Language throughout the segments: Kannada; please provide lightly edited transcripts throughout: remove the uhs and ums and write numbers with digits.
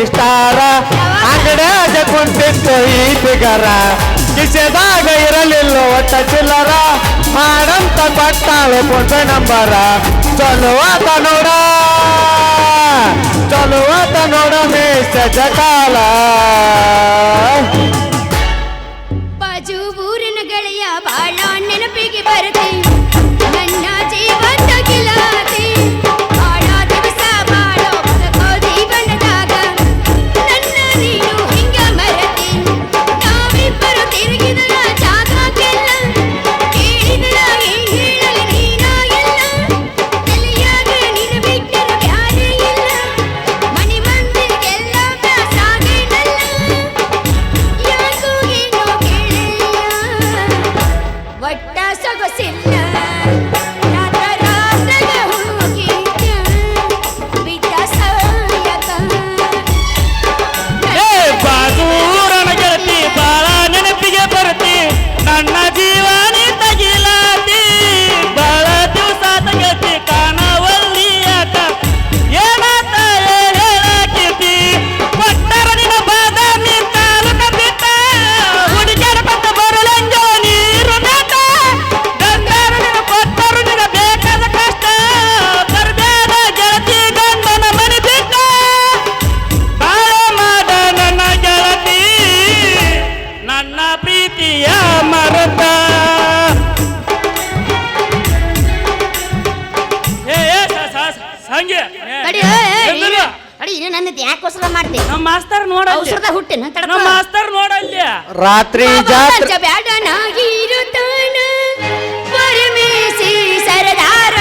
ಸ್ಟಾರ ಅಂಗಡ್ಯಾಗ ಕುಂತಿತ್ತು ಈ ಬಿಗರ ಕಿಸೆದಾಗ ಇರಲಿಲ್ಲ ಒಟ್ಟ ಚಿಲ್ಲರ ಮಾಡಂತ ಕೊಟ್ಟಾಳು ಫೋನ್ ನಂಬರ ಚಲುವಾತ ನೋಡ ಮೆಸೇಜ ಕಾಲ ಬಾಜು ಊರಿನ ಗೆಳೆಯ ಬಾಳ ನೆನಪಿಗೆ ಬರುತ್ತೆ ನನ್ನ ಜೀವಂತ ಗಿಲಾತಿ ಬಾಳ ದಿವಸ ಬಾಳೋ ಬದುಕೋ ಜೀವನದಾಗ ನನ್ನ ನೀನು ಹಿಂಗ ಮರತಿ ನಾವಿಬ್ಬರು ತಿರುಗಿದರ ಜಾಗಕ್ಕೆಲ್ಲ ಕೇಳಿದರ ಏನ್ ಹೇಳಲಿ ನೀನ ಎಲ್ಲ ತಲೆಯಾಗ ನೀನು ಬಿಟ್ಟರು ಯಾರೇ ಇಲ್ಲ ಮನೆ ಮಂದಿಗೆಲ್ಲ ಬ್ಯಾಸಾಗೇನಲ್ಲ ಯಾಕೋ ಏನೋ ಕೇಳಿಲ್ಲ ಒಟ್ಟ ಸೊಗಸಿಲ್ಲ ರಾತ್ರಾಗ ಹೋಗಿದ್ದ ಬಿದ್ದ ಸಾಯಕ ಬಾದೂರನ ಗೆಳತಿ ಬಾಳ ನೆನಪಿಗೆ ಬರುತ್ತಿ ನನ್ನ ಜೀವನಿ ತಗಿಲಾತಿ ಬಾಳ ದಿವಸ ಗೆಳತಿ ಕಾಣವಲ್ಲಿ ಯಾಕ ಏನಾತ ಹೇಳಾಕಿತಿ ಕೊಟ್ಟರ ನಿನ್ನ ಬಾದಾಮಿ ತಾಲೂಕ ಬಿಟ್ಟ ಹುಡುಗಿಯರ ಪಕ್ಕ ಬರಲೆಂಜೋ ನೀರು ನೆಟ್ಟ ಗಂಡರ ನಿನ್ನ ಕೊಟ್ಟರು ನಿನ್ನ ಬೇಕಾದ ಕಷ್ಟ ಬರ್ಬೇಡ ಗೆಳತಿ ಗಂಡನ ಮನೆ ಬಿಟ್ಟ ಬಾಳ ಮಾಡ ನನ್ನ ಗೆಳತಿ ನನ್ನ ಪ್ರೀತಿಯ ಮರತ ಸಂಗೆ ತಡಿ ಅಡಿ ನನ್ನ ಯಾಕೋಸ್ಕರ ಮಾಡ್ತಿ ನಮ್ಮ ಮಾಸ್ತರ್ ನೋಡಲ್ಲ ಔಷಧ ಹುಟ್ಟಿನ ನಮ್ಮ ಮಾಸ್ತರ್ ನೋಡಲ್ಲ ರಾತ್ರಿ ಜಾತ್ರೆ ಬ್ಯಾಡನಾಗಿರುತ್ತಾನ ಪರಮೇಶಿ ಸರದಾರ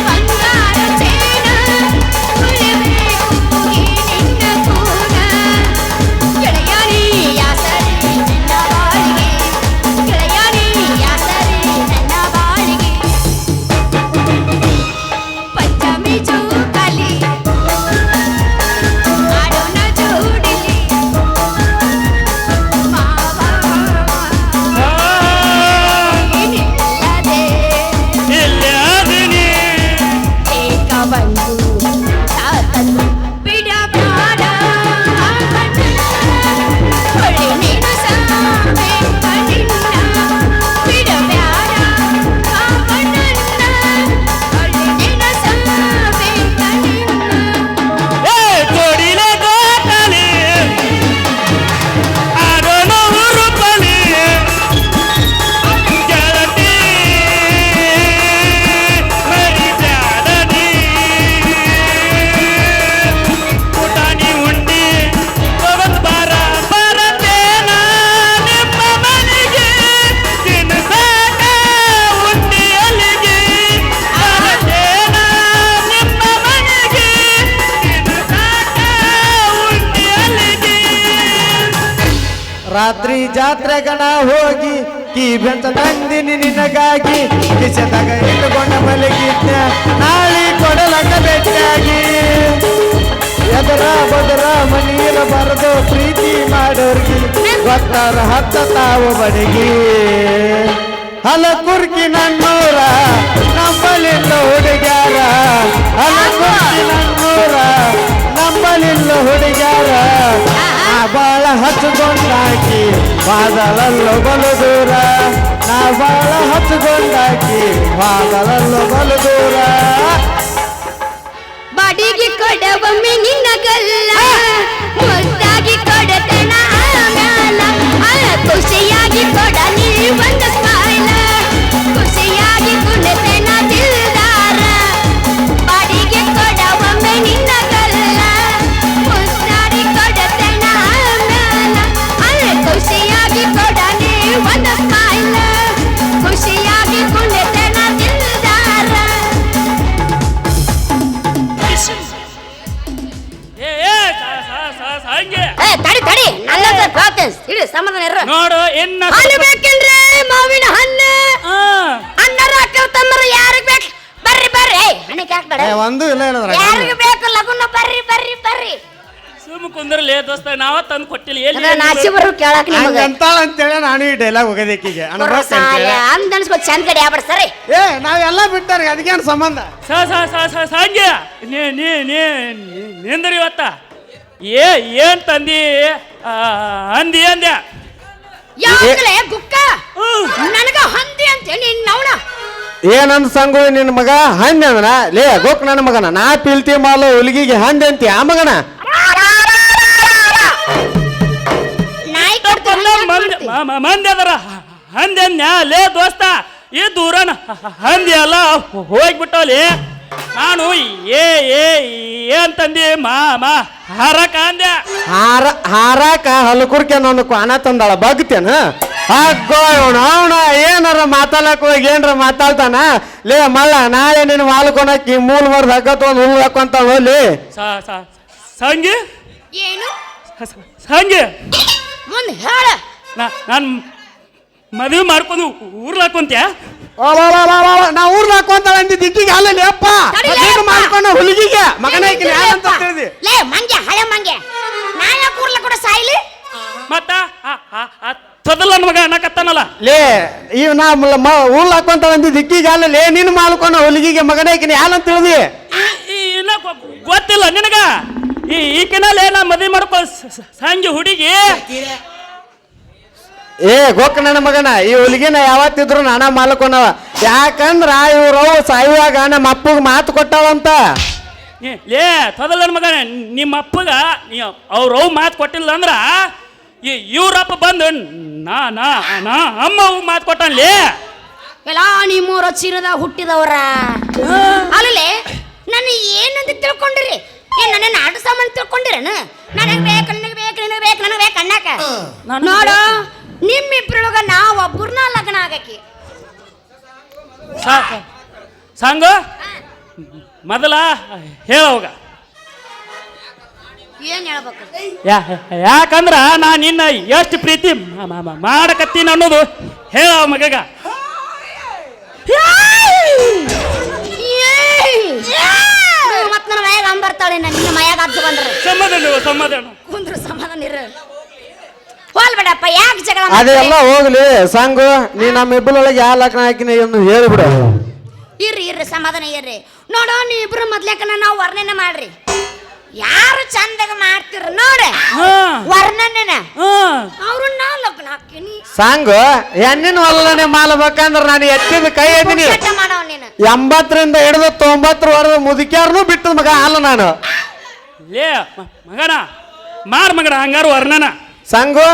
ಬಂಗಾರ ಚೇನ ಉಳಿಬೇಕು ಈ ನಿನ್ನ ಕೂಡ ಗೆಳೆಯನೇ ಯಾಸರಿ ನನ್ನ ಬಾಳಿಗೆ ಗೆಳೆಯನೇ ಯಾಸರಿ ನನ್ನ ಬಾಳಿಗೆ ಪಂಚಮಿ ಜೋಕಾಲಿ ಆಡೋಣ ಜೋಡಿಲಿ ಮಾವ ನೀನಿಲ್ಲದೆ ಇಲ್ಲದಿನಿ ಏಕ ಬಂದು ಸಾತನ್ನು ಬಿಡಬೇಡ ಹೊಳೆ ನೀನು ಸಾವೆ ಕಣ್ಣಿನ ಬಿಡಬೇಡ ಕಾವನನ್ನ ಹೊಳೆ ನೀನು ಸಾವೆ ಕಣ್ಣಿನ ಜೋಡಿಲೆ ಗೋಟಲಿ ಆಡೋಣ ರೂಪಲಿ ಗೆಳತಿ ಮರಿಬ್ಯಾಡನಿ ಊಟಾನಿ ಉಂಡಿ ತಗೊಂಡ್ ಬರತೇನ ನಿಮ್ಮ ಮನೆಗೆ ತಿನ್ಸಾಕ ಉಂಡಿ ಅಲ್ಲಿಗೆ ಬರತೇನ ನಿಮ್ಮ ಮನೆಗೆ ತಿನ್ಸಾಕ ಉಂಡಿ ಅಲ್ಲಿಗೆ ರಾತ್ರಿ ಜಾತ್ರೆಗಣ ಹೋಗಿ ಕೀ ಬೆಂತ ತಂದಿನಿ ನಿನಗಾಗಿ ಕಿಸೆದಾಗ ಇಟ್ಟುಕೊಂಡ ಮಲಗಿದ್ದ ನಾಳಿ ಕೊಡಲಕ್ಕ ಭೇಟಿಯಾಗಿ ಎದರ ಬದರ ಮನೀರ ಬರದು ಪ್ರೀತಿ ಮಾಡೋರ್ಗಿ ಗೊತ್ತಾರ ಹತ್ತ ತಾವು ಬಡಗಿ ಹಲ ಕುರ್ಕಿ ನನ್ನೂರ ನಂಬಲಿಲ್ಲ ಹುಡುಗ್ಯಾರ ಹಲ ಕುರ್ಕಿ ನನ್ನೂರ ನಂಬಲಿಲ್ಲ ಹುಡುಗ್ಯಾರ ನಾ ಬಾಳ ಹಚ್ಚಿಕೊಂಡಾಕಿ ಬಾದಲಲ್ಲೋ ಬಲು ದೂರ ನಾ ಬಾಳ ಹಚ್ಚಿಕೊಂಡಾಕಿ ಬಾದಲಲ್ಲೋ ಬಲು ದೂರ ಬಾಡಿಗೆ ಕೊಡವೊಮ್ಮೆ ನಿನ್ನ ಗಲ್ಲ ಮುದ್ದಾಗಿ ಕೊಡತನ ಆಮ್ಯಾಲ ಖುಷಿಯಾಗಿ ಕೊಡ ನೀ ಒಂದು ಸ್ಮೈಲ ಖುಷಿಯಾಗಿ ಕುಣತನ ದಿಲ್ದಾರ ಬಾಡಿಗೆ ಕೊಡವೊಮ್ಮೆ ನಿನ್ನ ಗಲ್ಲ ಮುದ್ದಾಗಿ ಕೊಡತನ ಆಮ್ಯಾಲ ಖುಷಿಯಾಗಿ ಕೊಡ ನೀ ಒಂದು ಸ್ಮೈಲ ಖುಷಿಯಾಗಿ ಕುಣತನ ದಿಲ್ದಾರ ಹಂಗೆ ತಡಿ ಇಡಿ ಸಮಾಧಾನ ಇರ ನೋಡು ಇನ್ನ ಹಣ್ಣು ಬೇಕೇನ್ರಿ ಮಾವಿನ ಹಣ್ಣು ಅಣ್ಣರ ಅಕ್ಕ ತಮ್ಮರ ಯಾರಿಗ್ ಬೇಕು ಬರ್ರಿ ಬರ್ರಿ ಹಣ್ಣಕ್ಕೆ ಹಾಕ್ಬೇಡ ಒಂದು ಇಲ್ಲ ಏನಂದ್ರ ಯಾರಿಗ್ ಬೇಕು ಲಗುನ ಬರ್ರಿ ಬರ್ರಿ ಬರ್ರಿ ಸುಮ್ ಕುಂದ್ರಲೇ ದೋಸ್ತ ನಾವ ತಂದು ಕೊಟ್ಟಿಲ್ಲ ಅದ ಎಲ್ಲಿ ನಾಚಿ ಬರೋ ಕೇಳಾಕ ನಿಮಗ ಹಂಗಂತಾಳ ಅಂತೇಳಿ ನಾನು ಈ ಡೈಲಾಗ್ ಹೋಗೋದಕ್ಕಿಗೆ ಅಂದ್ ಅನ್ಸ್ಕೊ ಚಂದ ಕಡೆ ಯಾಬಡ್ ಸರಿ ಏ ನಾವೆಲ್ಲ ಬಿಟ್ಟಾರ ಅದಕ್ಕೇನು ಸಂಬಂಧ ಸಂಜೆ ನಿಂದ್ರಿ ಇವತ್ತ ಏನ್ ತಂದಿ ಅಂದಿ ಅಂದ್ಯ ಯಾಕಲೆ ಗುಕ್ಕ ನನಗ ಹಂದಿ ಅಂತ ನೀನ್ ನವಣ ಏನಂದ್ ಸಂಗು ನಿನ್ನ ಮಗ ಹಂದೆ ಅಂದ್ರ ಲೇ ಗೋಕ್ ನನ್ನ ಮಗನ ನಾ ಪಿಲ್ತಿ ಮಾಲು ಹುಲಿಗಿಗೆ ಹಂದೆ ಅಂತಿ ಆ ಮಗನ ನಾಯಿ ಮಂದಿ ಅದರ ಹಂದಿ ಅಂದ್ಯ ಲೇ ದೋಸ್ತ ಈ ದೂರನ ಹಂದಿ ಅಲ್ಲ ಹೋಗ್ಬಿಟ್ಟವಲ್ಲಿ ನಾನು ಏನ್ ತಂದಿ ಹರಕ ಅಂದ್ಯ ಹಾರಾಕ ಹಲಕುರ್ಕೆ ನನ್ನ ಕ್ವಾನ ತಂದಾಳ ಬಗ್ತೇನ ಅಗ್ಗೋ ಅವನ ಏನಾರ ಮಾತಾಡಕ್ ಹೋಗಿ ಏನ್ರ ಮಾತಾಡ್ತಾನ ಲೇ ಮಳ್ಳ ನಾಳೆ ನಿನ್ನ ಮಾಲ್ಕೊನಕ್ಕಿ ಮೂಲ್ ಮರ್ದ ಹಗ್ಗ ತೊಗೊಂಡು ಹುಲ್ ಹಾಕೊಂತ ಹೋಲಿ ಸಂಗಿ ಏನು ಸಂಗಿ ಮುಂದ್ ಹೇಳ ನಾನು ಮದುವೆ ಮಾಡ್ಕೊಂಡು ಊರ್ಲಾಕೊಂತ್ಯ ನಾ ಊರ್ನ ಹಾಕೊಂತ ಅಂದಿದ್ದ ದಿಕ್ಕಿಗೆ ಅಲ್ಲಲ್ಲಿ ಅಪ್ಪ ಮಾಡ್ಕೊಂಡು ಹುಲಿಗಿಗೆ ಮಗನ ಅಂತ ತಿಳಿದಿ ಲೇ ಮಂಗೆ ಹಳೆ ಮಂಗೆ ನಾಯ ಕೂರ್ಲ ಕೂಡ ಸಾಯ್ಲಿ ಮತ್ತ ತೊದಲ ಮಗ ಅನ್ನಕತ್ತಾನಲ್ಲ ಲೇ ಇವ್ ನಾ ಊರ್ಲ ಹಾಕೊಂತ ಅಂದಿದ್ದ ದಿಕ್ಕಿಗೆ ಅಲ್ಲಲ್ಲಿ ನಿನ್ನ ಮಾಡ್ಕೊಂಡು ಹುಲಿಗಿಗೆ ಮಗನ ಅಂತ ತಿಳಿದಿ ಇನ್ನ ಗೊತ್ತಿಲ್ಲ ನಿನಗ ಈಕಿನಲ್ಲಿ ನಾ ಮದುವೆ ಮಾಡ್ಕೊ ಸಂಜೆ ಹುಡುಗಿ ಏ ಗೋಕ್ ನನ್ನ ಮಗನ ಈ ಹುಲಿಗಿನ ಯಾವತ್ತಿದ್ರು ನಾನ ಮಾಲ್ಕೊನವ ಯಾಕಂದ್ರ ಇವ್ರು ಸಾಯುವಾಗ ನಮ್ಮ ಅಪ್ಪಗೆ ಮಾತು ಕೊಟ್ಟಾವಂತ ಲೇ ತೊದಲ ಮಗ ನಿಮ್ಮ ಅಪ್ಪಗ ಅವ್ರ ಮಾತು ಕೊಟ್ಟಿಲ್ಲ ಅಂದ್ರ ಇವ್ರಪ್ಪ ಬಂದು ನಾ ಅಮ್ಮ ಮಾತು ಕೊಟ್ಟನ್ಲೇ ಎಲ್ಲ ನಿಮ್ಮೂರ ಚೀನದಾಗ ಹುಟ್ಟಿದವರ ಅಲ್ಲೇ ನನ್ನ ಏನಂತ ತಿಳ್ಕೊಂಡಿರಿ ಏನ್ ನನ್ನ ಆಟ ಸಾಮಾನು ತಿಳ್ಕೊಂಡಿರೇನ ನನಗೆ ಬೇಕು ನನಗೆ ಬೇಕು ಅನ್ನಕ ನೋಡ ನಿಮ್ಮಿಬ್ರೊಳಗ ನಾವ್ ಒಬ್ಬರನ್ನ ಲಗ್ನ ಆಗಕ್ಕೆ ಸಂಗ ಮೊದಲ ಹೇಳೋಗ ಏನ್ ಹೇಳ್ಬೇಕು ಯಾಕಂದ್ರ ನಾ ನಿನ್ನ ಎಷ್ಟು ಪ್ರೀತಿ ಮಾಡಕತ್ತೀನಿ ಅನ್ನೋದು ಹೇಳ ಮಗಗ ಮತ್ ನನ್ನ ಮಯಾಗ ಅಂಬರ್ತಾಳೆ ನಿನ್ನ ಮಯಾಗ ಅಜ್ಜ ಬಂದ್ರೆ ಸಮಾಧಾನ ಕುಂದ್ರು ಸಮಾಧಾನ ಇರ ಹೋಲ್ಬೇಡಪ್ಪ ಯಾಕೆ ಜಗಳ ಅದೆಲ್ಲ ಹೋಗ್ಲಿ ಸಂಗು ನೀ ನಮ್ಮ ಇಬ್ಬರೊಳಗೆ ಯಾವ ಲಗ್ನ ಹಾಕಿನ ಎಂದು ಹೇಳಿಬಿಡು ಇರ್ರಿ ಸಮಾಧಾನ ಇರ್ರಿ ನೋಡು ನೀವು ಇಬ್ರು ಮೊದ್ಲೇಕನ ನಾವು ವರ್ಣನೆ ಮಾಡ್ರಿ ಯಾರು ಚಂದಾಗ ಮಾಡ್ತಿರ ನೋಡ ವರ್ಣನೆನ ಅವ್ರನ್ನ ಲಗ್ನ ಹಾಕಿನಿ ಸಂಗು ಹೆಣ್ಣಿನ ಹೊಲನೆ ಮಾಲ್ಬೇಕಂದ್ರ ನಾನು ಎತ್ತಿದ ಕೈ ಎದ್ದೀನಿ ಮಾಡವ ನೀನು 80ರಿಂದ ಹಿಡಿದು 90 ಮುದುಕ್ಯಾರನು ಬಿಟ್ಟದ ಮಗ ಅಲ್ಲ ನಾನು ಲೇ ಮಗನ ಮಗನ ಹಂಗಾರು ವರ್ಣನ ಸಂಗು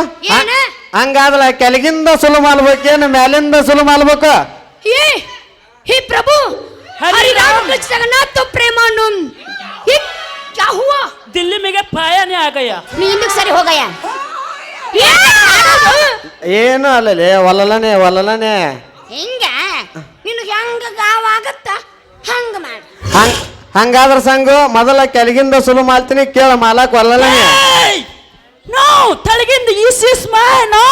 ಹಂಗಾದ್ರ ಕೆಳಗಿಂದ ಸುಲು ಮಾಡ್ಬೇಕೇನು ಮ್ಯಾಲಿಂದ ಸುಲು ಮಾಡ್ಬೇಕು हे प्रभु हरि राम कृष्ण जगन्नाथ तो प्रेमानंद ये क्या हुआ दिल्ली में क्या पाया नहीं आ गया नींद सरी हो गया ಏನು ಅಲ್ಲಲೇ ಒಲ್ಲಲನೆ ಹಿಂಗ ನಿನಗೆ ಹೆಂಗ ಗಾವಾಗತ್ತ ಹಂಗ ಮಾಡಿ ಹಂಗಾದ್ರ ಸಂಗು ಮೊದಲ ಕೆಳಗಿಂದ ಸುಲು ಮಾಡ್ತೀನಿ ಕೇಳ ಮಾಲಕ್ ಒಲ್ಲಲನೆ No, ತಳಗಿಂದ is mine, no.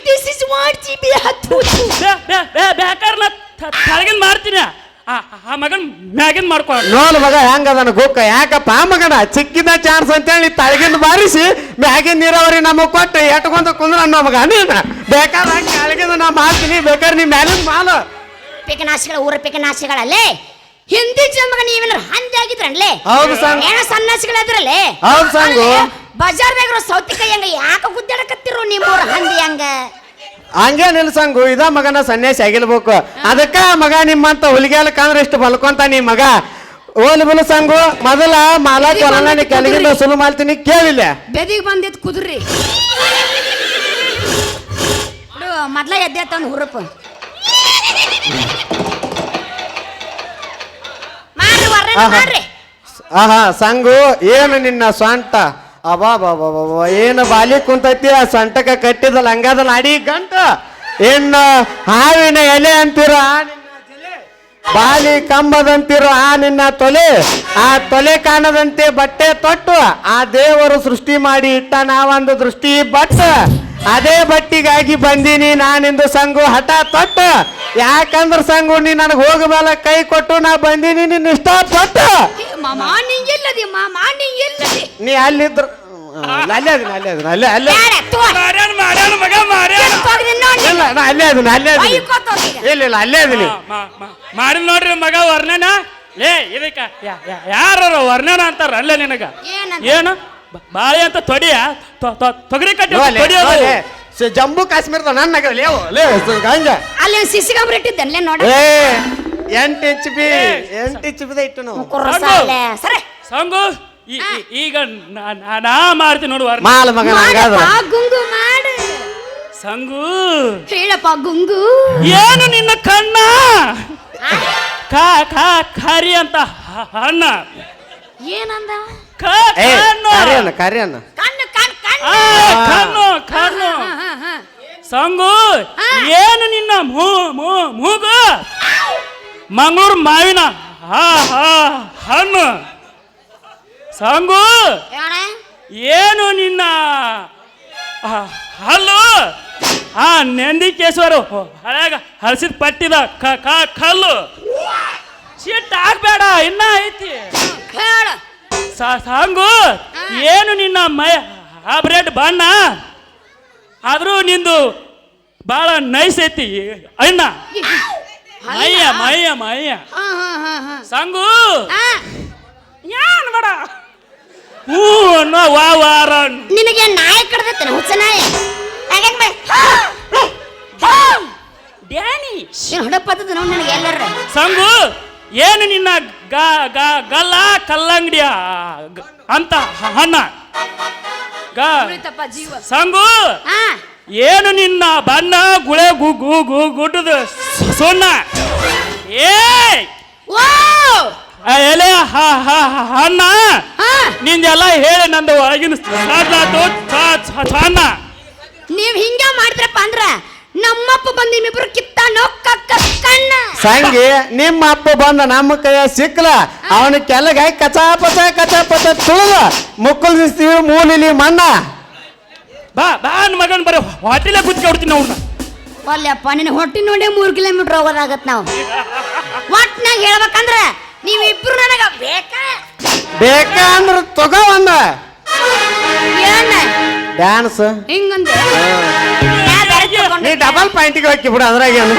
This is what GB ಹತ್ತು ಬೇಕಾರ ತಳಗಿಂದ ಮಾಡ್ತೀನಿ ಆ ಮಗನ್ ಮ್ಯಾಗಿಂದ ಮಾಡ್ಕೊ ನೋಡ್ ಮಗ ಹೆಂಗದನ ಗೊಕ್ಕ ಯಾಕಪ್ಪ ಮಗನ ಚಿಕ್ಕಿದ ಚಾನ್ಸ್ ಅಂತೇಳಿ ತಳಗಿಂದ ಬಾರಿಸಿ ಮ್ಯಾಗಿನ ನೀರಾವರಿ ನಮಗ್ ಕೊಟ್ಟು ಎಟ್ಕೊಂತ ಕುಂದ್ರ ಅನ್ನೋ ಮಗ ನೀನ ಬೇಕಾದ್ರೆ ಕೆಳಗಿಂದ ನಾ ಮಾಡ್ತೀನಿ ಬೇಕಾದ್ರೆ ನೀ ಮ್ಯಾಲಿಂದ ಮಾಲು ಪೇಕನಾಶಿಗಳ ಊರ ಪೇಕನಾಶಿಗಳಲ್ಲೇ ಹಿಂದಿ ಜನ್ಮಗ ನೀವೇನಾರ ಹಂದಿ ಆಗಿದ್ರನ್ಲೇ ಹೌದು ಸಂಗು ಏನೋ ಸನ್ನಾಸಿಗಳಾದ್ರಲ್ಲೇ ಹೌದು ಸಂಗು ಬಜಾರ್ದಾಗ ಸೌತಿಕಾಯಿ ಹಂಗ ಯಾಕ ಗುದ್ದಾಡಕತ್ತಿರೋ ನಿಮ್ಮೂರ ಹಂದಿ ಹಂಗ ಹಂಗೆ ನಿಲ್ಸಂಗು ಇದ ಮಗನ ಸನ್ಯಾಸಿ ಆಗಿರ್ಬೇಕು ಅದಕ್ಕ ಮಗ ನಿಮ್ಮಂತ ಹುಲಿಗಾಲಕ್ಕ ಅಂದ್ರೆ ಇಷ್ಟು ಬಲ್ಕೊಂತ ನೀ ಮಗ ಓಲ್ ಬಿಲು ಸಂಗು ಮೊದಲ ಮಾಲಾಕ್ ಹೊಲನ ಕೆಳಗಿಂದ ಸುಲು ಮಾಡ್ತೀನಿ ಕೇಳಿಲ್ಲ ಬೆದಿಗೆ ಬಂದಿದ್ ಕುದುರಿ ಮೊದ್ಲ ಎದ್ದೆ ತಂದು ಹುರುಪು ಮಾಡ್ರಿ ಆಹಾ ಸಂಗು ಏನು ನಿನ್ನ ಸ್ವಂಟ ಅಬಾ ಏನು ಬಾಲಿ ಕುಂತೈತಿ ಆ ಸೊಂಟಕ ಕಟ್ಟಿದಲ್ಲ ಹಂಗಾದಲ್ಲ ಅಡಿ ಗಂಟ ಇನ್ನು ಹಾವಿನ ಎಲೆ ಅಂತಿರೋ ಆ ನಿನ್ನ ಬಾಲಿ ಕಂಬದಂತಿರೋ ಆ ನಿನ್ನ ತೊಲೆ ಆ ತೊಲೆ ಕಾಣದಂತೆ ಬಟ್ಟೆ ತೊಟ್ಟು ಆ ದೇವರು ಸೃಷ್ಟಿ ಮಾಡಿ ಇಟ್ಟ ನಾವೊಂದು ದೃಷ್ಟಿ ಬಟ್ಟ ಅದೇ ಬಟ್ಟಿಗಾಗಿ ಬಂದೀನಿ ನಾನಿಂದು ಸಂಗು ಹಠ ತೊಟ್ಟು ಯಾಕಂದ್ರ ಸಂಗು ನೀ ನನಗೆ ಹೋಗಬಲ್ಲ ಕೈ ಕೊಟ್ಟು ನಾ ಬಂದೀನಿ ನಿನ್ನ ಇಷ್ಟ ಪಟ್ಟು ಮಾಮಾ ನೀ ಎಲ್ಲದಿ ನೀ ಅಲ್ಲಿದ್ರು ಅಲ್ಲೇ ಅದೀನಿ ಅಲ್ಲೇ ಬೇಡ, ತಗೋ. ಮಾಡ್ಯಾನ ಮಾಡ್ಯಾನ ಮಗ ಮಾಡ್ಯಾನ ಹೋಗ್ರಿ ನೋಡಿ. ಇಲ್ಲ ನಾ ಅಲ್ಲೇ ಅದೀನಿ ಬೈಕೋತ ಹೋಗ್ತೀಗ. ಇಲ್ಲ ಅಲ್ಲೇ ಅದೀನಿ ಮಾಡಿ ನೋಡ್ರಿ ಮಗ ವರ್ಣನ ಲೇ ಇದಕ್ಕ ಯಾರ ವರ್ಣನ ಅಂತಾರ ಅಲ್ಲೇ ನಿನಗ ಏನಂತ? ಏನು ಬಾಳೆ ಅಂತ ತೊಡಿಯ ತೊಗರಿ ಕಟ್ಟಿ ಲೇ, ತೊಡಿಯೋದು ಲೇ, ಜಮ್ಮು ಕಾಶ್ಮೀರದ ನನ್ನ ನಗರ ಲೇ ಗಂಜ ಅಲ್ಲಿ ಸಿಸಿ ಗಾಬ್ರಿ ಇಟ್ಟಿದ್ದನ್ಲೇ ನೋಡ. ಏ 8 HP ಇಟ್ಟು ನಾವು ಕುರ್ಸಾಲೆ. ಸರಿ. ಸಂಗು ಈಗ ನಾ ಮಾಡ್ತೀನಿ ನೋಡು ವರ್ಣ ಮಾಲ್ ಮಗ ನಂಗಾದ್ರ ಮಾಡಪ್ಪ, ಗುಂಗು ಮಾಡು. ಸಂಗು ಹೇಳಪ್ಪ ಗುಂಗು. ಏನು ನಿನ್ನ ಕಣ್ಣ ಖಾರಿ ಅಂತ ಅಣ್ಣ ಏನಂದ? ಏ ಕಣ್ಣು ಕಾರ್ಯನ ಕಣ್ಣು ಕಣ್ಣು ಕಣ್ಣು. ಕಣ್ಣು ಕಣ್ಣು ಸಂಗು ಏನು ನಿನ್ನ ಮೂಗು ಮಂಗಳೂರು ಮಾವಿನ ಹಣ್ಣು ಸಂಗು ಏನು ನಿನ್ನ ಹಲ್ಲು ನಂದಿಕೇಶ್ವರು ಹಳೆಗ ಹಳಸಿದ ಪಟ್ಟಿದ ಕಲ್ಲು ಸಿಟ್ಟು ಆಗ್ಬೇಡ ಇನ್ನ ಐತಿ ಹೇಳ. ಸಂಗು ಏನು ನಿನ್ನ ಬ್ರೆಡ್ ಬಣ್ಣ ಆದ್ರೂ ನಿಂದು ಭಾಳ ನೈಸ್ ಐತಿ ಅಣ್ಣ ಮಯ್ಯ ಸಂಗು ಏನ್ ಬೇಡ ಹ್ಞೂ ಅನ್ನೋ ವಾರ ನಿನಗೆ ನಾಯಿ ಕಡ್ದೈತೆ ಹುಚ್ಚ ನಾಯಿ. ಡ್ಯಾನಿ ಹೊಡಪತ್ತದ ನೋಡಿ ನನಗೆ ಎಲ್ಲರ. ಸಂಗು ಏನು ನಿನ್ನ ಗಲ್ಲ ಕಲ್ಲಂಗಡಿಯ ಅಂತ ಹಣ್ಣ ಉಳಿತಪ್ಪ ಜೀವ. ಸಂಗು ಹಾ. ಏನು ನಿನ್ನ ಬಣ್ಣ ಗುಳೆ ಗುಡ್ಡದ ಸೊನ್ನ ಏ ಓ ಎಲೆ ಹಣ್ಣ ಹಾ. ನಿಂದೆಲ್ಲ ಹೇಳಿ ನಂದು ಒಳಗಿನ ಸಣ್ಣ ನೀವ್ ಹಿಂಗ ಮಾಡಿದ್ರಪ್ಪ ಅಂದ್ರ ನಮ್ಮಪ್ಪ ಬಂದು ನಿಮ್ಮಿಬ್ರು ಕಿತ್ತ ನೊಕ್ಕಕ್ಕ ಕಣ್ಣ. ಸಂಗಿ ನಿಮ್ಮ ಅಪ್ಪ ಬಂದ ನಮ್ಮ ಕೈಯ ಸಿಕ್ಕಲ ಅವನ ಕೆಳಗೆ ಕಚಾಪಚ ತುಳಿದ ಮುಕ್ಕಲ್ದಿಸ್ತೀವಿ ಮೂಲಿಲಿ ಮಣ್ಣ ಬಾ ಮಗನ್ ಬರ ಹೊಟ್ಟಿಲೆ ಕುತ್ಕೆ ಹೊಡ್ತೀನಿ ಅವ್ರನ್ನ ಒಲ್ಲೆಪ್ಪ ನಿನ್ನ ಹೊಟ್ಟಿ ನೋಡಿ 3 ಕಿಲೋಮೀಟರ್ ಹೋಗೋದಾಗತ್ ನಾವು. ಒಟ್ನಾಗ ಹೇಳ್ಬೇಕಂದ್ರ ನೀವಿಬ್ರು ನನಗ ಬೇಕಂದ್ರ ತಗೋ ಒಂದ ಏನ ಡ್ಯಾನ್ಸ್ ಹಿಂಗಂದ ನೀ ಡಬಲ್ ಪಾಯಿಂಟಿಗೆ ಹೋಗಿ ಬಿಡು ಅದ್ರಾಗೇನು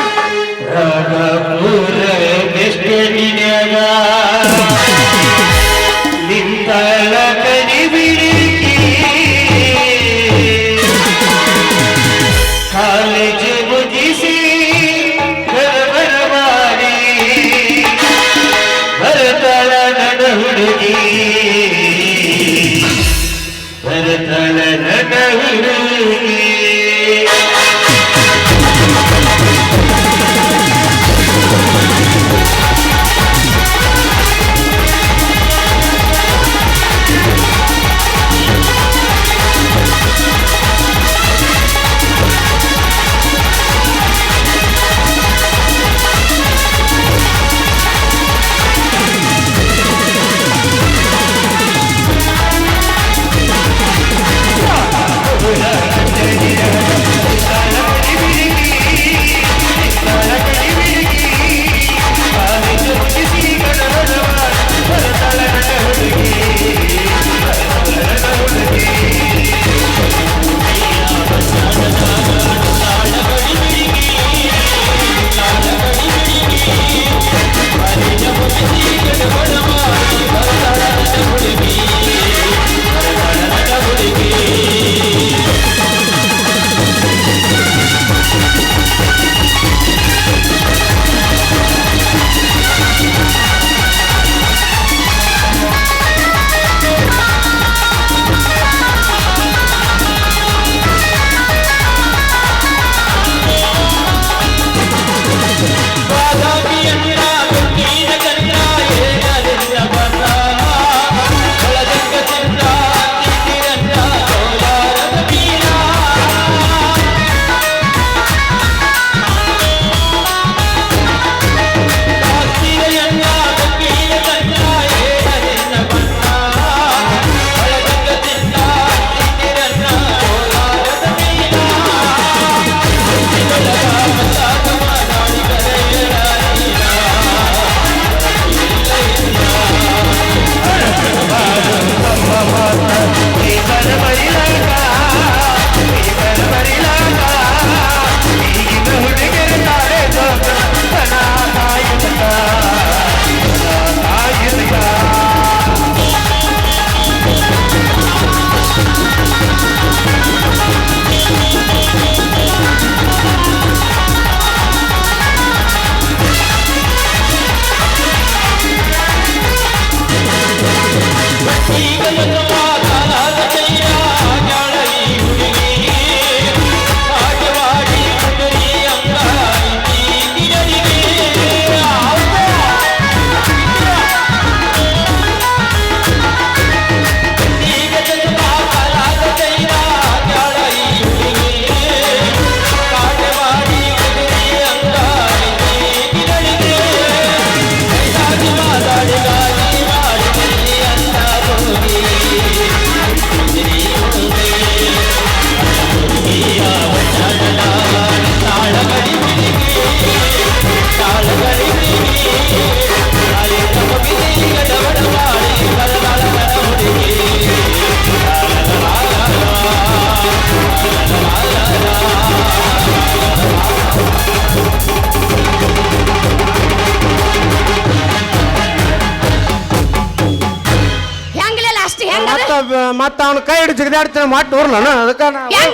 ಮತ್ತ ಅವ್ನ ಕೈ ಹಿಡಿದು ಜಿಗದಾಡ್ತೀನಿ ಮಟ್ಟು ಊರ್ಲನ ಅದಕ್ಕ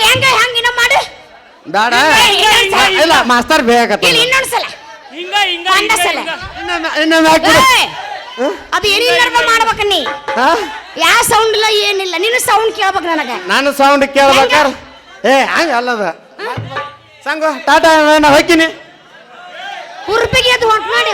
ಹೆಂಗ ಇನ್ನ ಮಾಡು ಬೇಡ ಇಲ್ಲ ಮಾಸ್ತರ್ ಬೇಕತ್ತ ಇಲ್ಲಿ ಇನ್ನೊಂದ್ಸಲ ಹಿಂಗ ಹಿಂಗ ಒಂದೇ ಸಲ. ಇನ್ನೊಮ್ಮೆ ಹಾಕ್ಬಿಡು ಏಯ್! ಅದು ಏನಿಲ್ಲ ಮಾಡ್ಬೇಕ ನೀ ಹಾ ಯಾವ ಸೌಂಡ್ ಇಲ್ಲ ಏನಿಲ್ಲ ನಿನ್ನ ಸೌಂಡ್ ಕೇಳ್ಬೇಕು ನನಗ ನಾನು ಸೌಂಡ್ ಕೇಳ್ಬೇಕಾರ ಹಂಗ ಅಲ್ಲದ ಸಂಗು ಟಾಟಾ ನಾ ಹೋಗ್ತೀನಿ ಉರುಪಿಗೆ ಅದು ಹೊಂಟ್ ನೋಡಿ